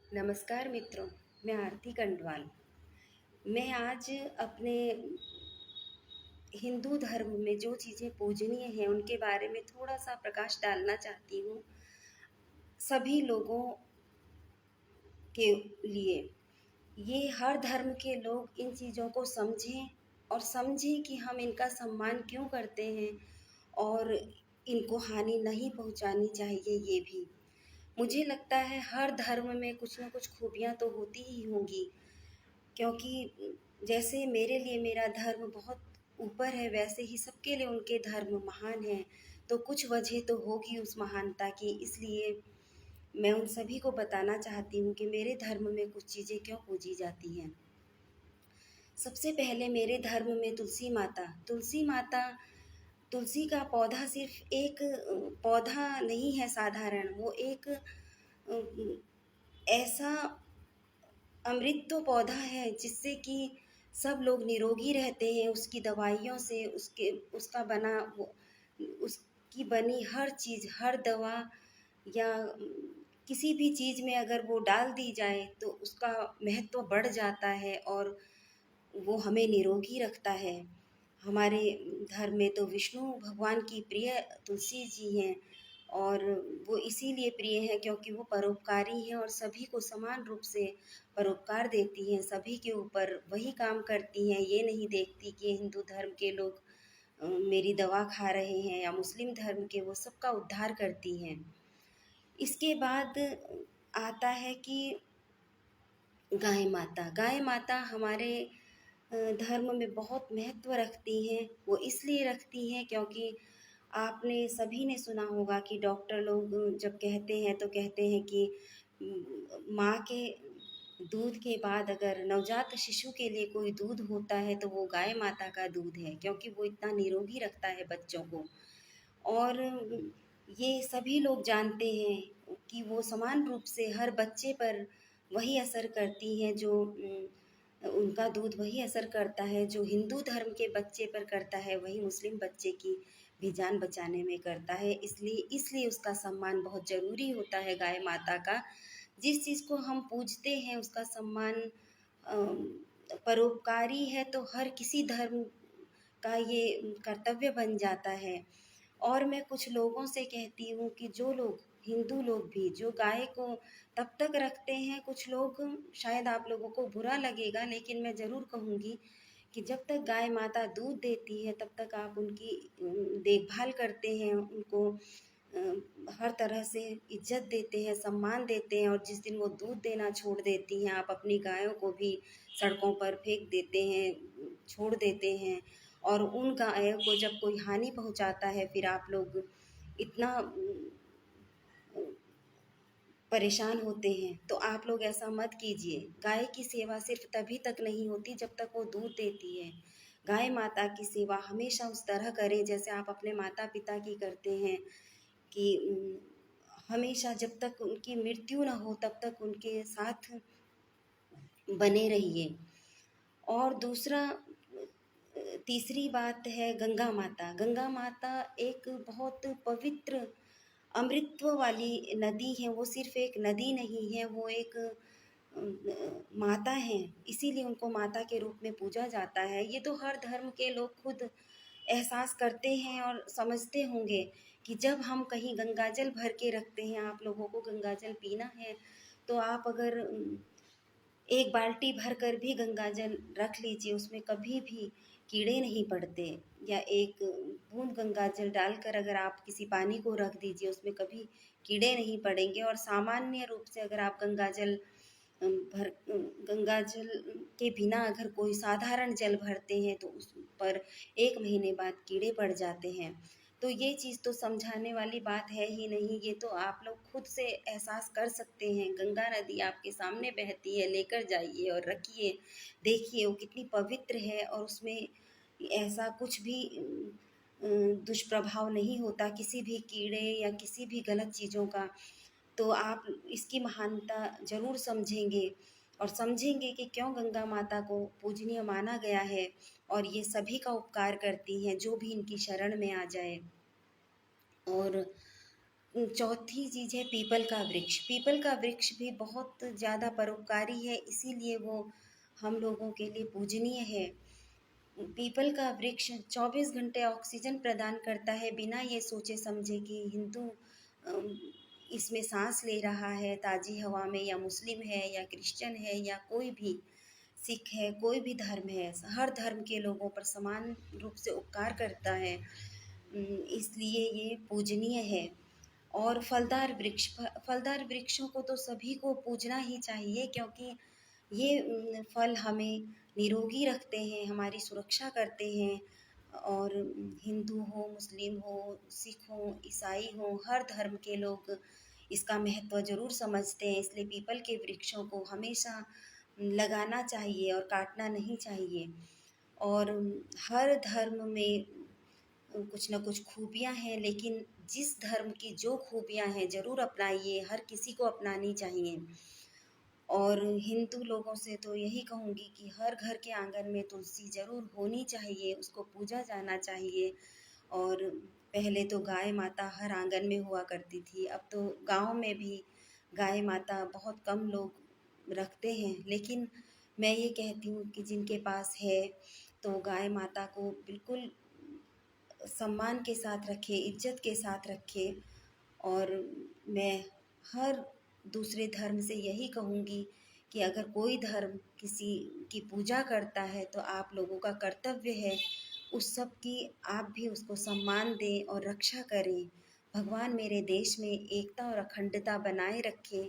नमस्कार मित्रों, मैं आरती कंडवाल। मैं आज अपने हिंदू धर्म में जो चीज़ें पूजनीय हैं उनके बारे में थोड़ा-सा प्रकाश डालना चाहती हूँ, सभी लोगों के लिए। ये हर धर्म के लोग इन चीज़ों को समझें और समझें कि हम इनका सम्मान क्यों करते हैं और इनको हानि नहीं पहुँचानी चाहिए ये भी। मुझे लगता है हर धर्म में कुछ न कुछ खूबियाँ तो होती ही होंगी, क्योंकि जैसे मेरे लिए मेरा धर्म बहुत ऊपर है, वैसे ही सबके लिए उनके धर्म महान हैं। तो कुछ वजह तो होगी उस महानता की, इसलिए मैं उन सभी को बताना चाहती हूँ कि मेरे धर्म में कुछ चीज़ें क्यों पूजी जाती हैं। सबसे पहले मेरे धर्म में तुलसी माता, तुलसी का पौधा सिर्फ एक पौधा नहीं है साधारण, वो एक ऐसा अमृत तो पौधा है जिससे कि सब लोग निरोगी रहते हैं। उसकी दवाइयों से उसका बना वो उसकी बनी हर चीज़, हर दवा या किसी भी चीज़ में अगर वो डाल दी जाए तो उसका महत्व बढ़ जाता है और वो हमें निरोगी रखता है। हमारे धर्म में तो विष्णु भगवान की प्रिय तुलसी जी हैं और वो इसीलिए प्रिय हैं क्योंकि वो परोपकारी हैं और सभी को समान रूप से परोपकार देती हैं, सभी के ऊपर वही काम करती हैं। ये नहीं देखती कि हिंदू धर्म के लोग मेरी दवा खा रहे हैं या मुस्लिम धर्म के, वो सबका उद्धार करती हैं। इसके बाद आता है कि गाय माता हमारे धर्म में बहुत महत्व रखती हैं। वो इसलिए रखती हैं क्योंकि आपने सभी ने सुना होगा कि डॉक्टर लोग जब कहते हैं तो कहते हैं कि माँ के दूध के बाद अगर नवजात शिशु के लिए कोई दूध होता है तो वो गाय माता का दूध है, क्योंकि वो इतना निरोगी रखता है बच्चों को। और ये सभी लोग जानते हैं कि वो समान रूप से हर बच्चे पर वही असर करती हैं जो उनका दूध वही असर करता है जो हिंदू धर्म के बच्चे पर करता है, वही मुस्लिम बच्चे की भी जान बचाने में करता है। इसलिए इसलिए उसका सम्मान बहुत ज़रूरी होता है गाय माता का। जिस चीज़ को हम पूजते हैं उसका सम्मान परोपकारी है तो हर किसी धर्म का ये कर्तव्य बन जाता है। और मैं कुछ लोगों से कहती हूँ कि जो लोग हिंदू लोग भी जो गाय को तब तक रखते हैं, कुछ लोग शायद आप लोगों को बुरा लगेगा लेकिन मैं ज़रूर कहूँगी कि जब तक गाय माता दूध देती है तब तक आप उनकी देखभाल करते हैं, उनको हर तरह से इज्जत देते हैं, सम्मान देते हैं। और जिस दिन वो दूध देना छोड़ देती हैं, आप अपनी गायों को भी सड़कों पर फेंक देते हैं, छोड़ देते हैं। और उन गायों को जब कोई हानि पहुंचाता है फिर आप लोग इतना परेशान होते हैं। तो आप लोग ऐसा मत कीजिए। गाय की सेवा सिर्फ तभी तक नहीं होती जब तक वो दूध देती है। गाय माता की सेवा हमेशा उस तरह करें जैसे आप अपने माता पिता की करते हैं कि हमेशा जब तक उनकी मृत्यु ना हो तब तक उनके साथ बने रहिए। और दूसरा तीसरी बात है गंगा माता एक बहुत पवित्र अमृतत्व वाली नदी है। वो सिर्फ एक नदी नहीं है, वो एक माता हैं, इसीलिए उनको माता के रूप में पूजा जाता है। ये तो हर धर्म के लोग खुद एहसास करते हैं और समझते होंगे कि जब हम कहीं गंगाजल भर के रखते हैं, आप लोगों को गंगाजल पीना है तो आप अगर एक बाल्टी भर कर भी गंगाजल रख लीजिए, उसमें कभी भी कीड़े नहीं पड़ते। या एक बूंद गंगाजल डालकर अगर आप किसी पानी को रख दीजिए, उसमें कभी कीड़े नहीं पड़ेंगे। और सामान्य रूप से अगर आप गंगाजल के बिना अगर कोई साधारण जल भरते हैं तो उस पर 1 महीने बाद कीड़े पड़ जाते हैं। तो ये चीज़ तो समझाने वाली बात है ही नहीं, ये तो आप लोग खुद से एहसास कर सकते हैं। गंगा नदी आपके सामने बहती है, लेकर जाइए और रखिए, देखिए वो कितनी पवित्र है और उसमें ऐसा कुछ भी दुष्प्रभाव नहीं होता किसी भी कीड़े या किसी भी गलत चीज़ों का। तो आप इसकी महानता ज़रूर समझेंगे और समझेंगे कि क्यों गंगा माता को पूजनीय माना गया है और ये सभी का उपकार करती हैं जो भी इनकी शरण में आ जाए। और चौथी चीज़ है पीपल का वृक्ष। पीपल का वृक्ष भी बहुत ज़्यादा परोपकारी है, इसीलिए वो हम लोगों के लिए पूजनीय है। पीपल का वृक्ष 24 घंटे ऑक्सीजन प्रदान करता है, बिना ये सोचे समझे कि हिंदू अम, इसमें सांस ले रहा है ताज़ी हवा में, या मुस्लिम है या क्रिश्चियन है या कोई भी सिख है, कोई भी धर्म है, हर धर्म के लोगों पर समान रूप से उपकार करता है। इसलिए ये पूजनीय है। और फलदार वृक्षों को तो सभी को पूजना ही चाहिए, क्योंकि ये फल हमें निरोगी रखते हैं, हमारी सुरक्षा करते हैं। और हिंदू हो, मुस्लिम हो, सिख हो, ईसाई हो, हर धर्म के लोग इसका महत्व ज़रूर समझते हैं, इसलिए पीपल के वृक्षों को हमेशा लगाना चाहिए और काटना नहीं चाहिए। और हर धर्म में कुछ न कुछ खूबियाँ हैं, लेकिन जिस धर्म की जो खूबियाँ हैं ज़रूर अपनाइए, हर किसी को अपनानी चाहिए। और हिंदू लोगों से तो यही कहूँगी कि हर घर के आंगन में तुलसी ज़रूर होनी चाहिए, उसको पूजा जाना चाहिए। और पहले तो गाय माता हर आंगन में हुआ करती थी, अब तो गाँव में भी गाय माता बहुत कम लोग रखते हैं, लेकिन मैं ये कहती हूँ कि जिनके पास है तो गाय माता को बिल्कुल सम्मान के साथ रखे, इज्जत के साथ रखे। और मैं हर दूसरे धर्म से यही कहूँगी कि अगर कोई धर्म किसी की पूजा करता है तो आप लोगों का कर्तव्य है उस सब की आप भी उसको सम्मान दें और रक्षा करें। भगवान मेरे देश में एकता और अखंडता बनाए रखें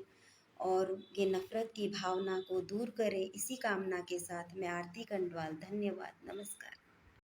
और ये नफ़रत की भावना को दूर करें, इसी कामना के साथ मैं आरती कंडवाल, धन्यवाद, नमस्कार।